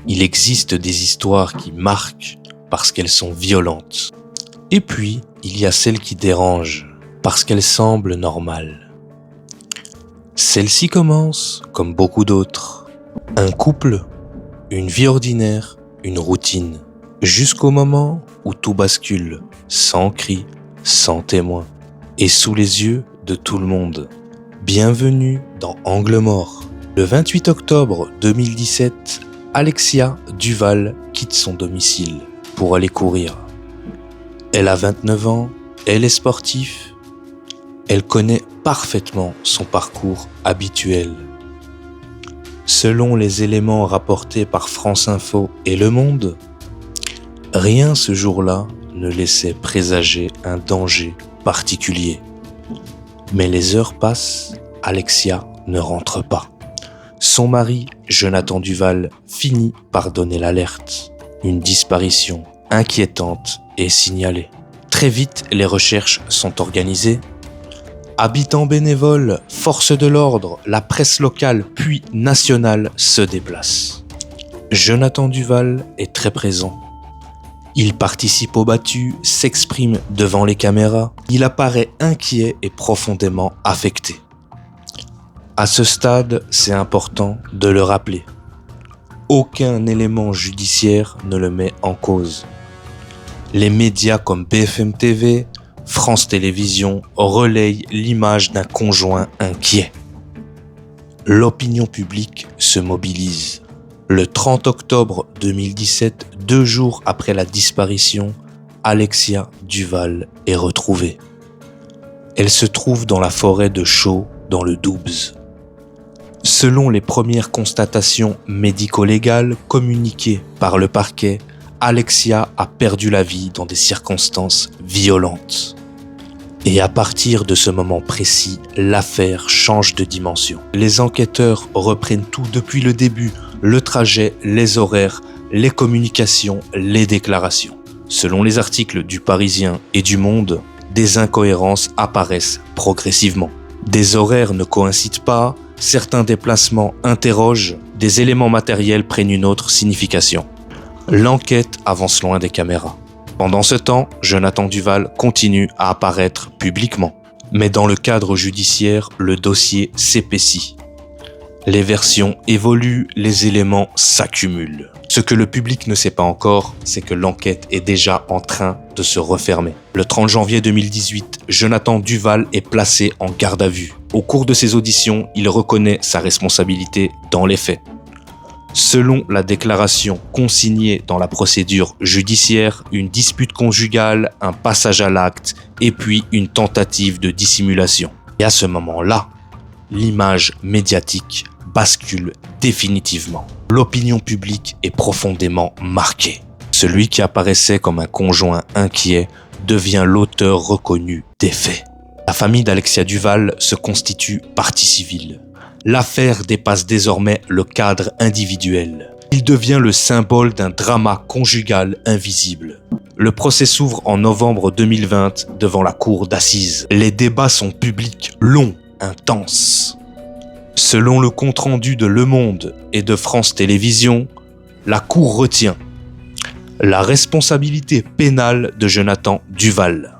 Il existe des histoires qui marquent parce qu'elles sont violentes. Et puis, il y a celles qui dérangent parce qu'elles semblent normales. Celle-ci commence comme beaucoup d'autres. Un couple, une vie ordinaire, une routine. Jusqu'au moment où tout bascule, sans cri, sans témoin, et sous les yeux de tout le monde. Bienvenue dans Angle Mort. Le 28 octobre 2017, Alexia Duval quitte son domicile pour aller courir. Elle a 29 ans, elle est sportive, elle connaît parfaitement son parcours habituel. Selon les éléments rapportés par France Info et Le Monde, rien ce jour-là ne laissait présager un danger particulier. Mais les heures passent, Alexia ne rentre pas. Son mari, Jonathan Duval, finit par donner l'alerte. Une disparition inquiétante est signalée. Très vite, les recherches sont organisées. Habitants bénévoles, forces de l'ordre, la presse locale puis nationale se déplacent. Jonathan Duval est très présent. Il participe aux battues, s'exprime devant les caméras. Il apparaît inquiet et profondément affecté. À ce stade, c'est important de le rappeler. Aucun élément judiciaire ne le met en cause. Les médias comme BFM TV, France Télévisions relayent l'image d'un conjoint inquiet. L'opinion publique se mobilise. Le 30 octobre 2017, 2 jours après la disparition, Alexia Duval est retrouvée. Elle se trouve dans la forêt de Chaux, dans le Doubs. Selon les premières constatations médico-légales communiquées par le parquet, Alexia a perdu la vie dans des circonstances violentes. Et à partir de ce moment précis, l'affaire change de dimension. Les enquêteurs reprennent tout depuis le début, le trajet, les horaires, les communications, les déclarations. Selon les articles du Parisien et du Monde, des incohérences apparaissent progressivement. Des horaires ne coïncident pas, certains déplacements interrogent, des éléments matériels prennent une autre signification. L'enquête avance loin des caméras. Pendant ce temps, Jonathan Duval continue à apparaître publiquement. Mais dans le cadre judiciaire, le dossier s'épaissit. Les versions évoluent, les éléments s'accumulent. Ce que le public ne sait pas encore, c'est que l'enquête est déjà en train de se refermer. Le 30 janvier 2018, Jonathan Duval est placé en garde à vue. Au cours de ses auditions, il reconnaît sa responsabilité dans les faits. Selon la déclaration consignée dans la procédure judiciaire, une dispute conjugale, un passage à l'acte et puis une tentative de dissimulation. Et à ce moment-là, l'image médiatique bascule définitivement. L'opinion publique est profondément marquée. Celui qui apparaissait comme un conjoint inquiet devient l'auteur reconnu des faits. La famille d'Alexia Duval se constitue partie civile. L'affaire dépasse désormais le cadre individuel. Il devient le symbole d'un drama conjugal invisible. Le procès s'ouvre en novembre 2020 devant la cour d'assises. Les débats sont publics, longs, intenses. Selon le compte-rendu de Le Monde et de France Télévisions, la cour retient la responsabilité pénale de Jonathan Duval,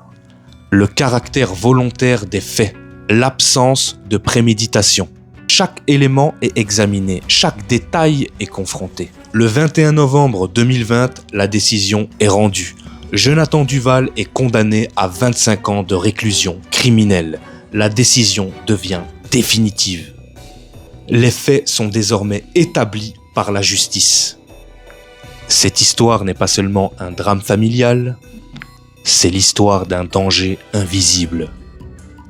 le caractère volontaire des faits, l'absence de préméditation. Chaque élément est examiné, chaque détail est confronté. Le 21 novembre 2020, la décision est rendue. Jonathan Duval est condamné à 25 ans de réclusion criminelle. La décision devient définitive. Les faits sont désormais établis par la justice. Cette histoire n'est pas seulement un drame familial, c'est l'histoire d'un danger invisible,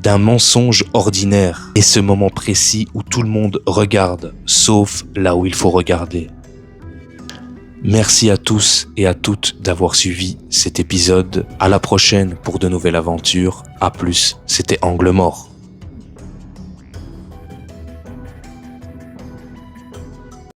d'un mensonge ordinaire et ce moment précis où tout le monde regarde, sauf là où il faut regarder. Merci à tous et à toutes d'avoir suivi cet épisode. À la prochaine pour de nouvelles aventures. À plus, c'était Angle Mort.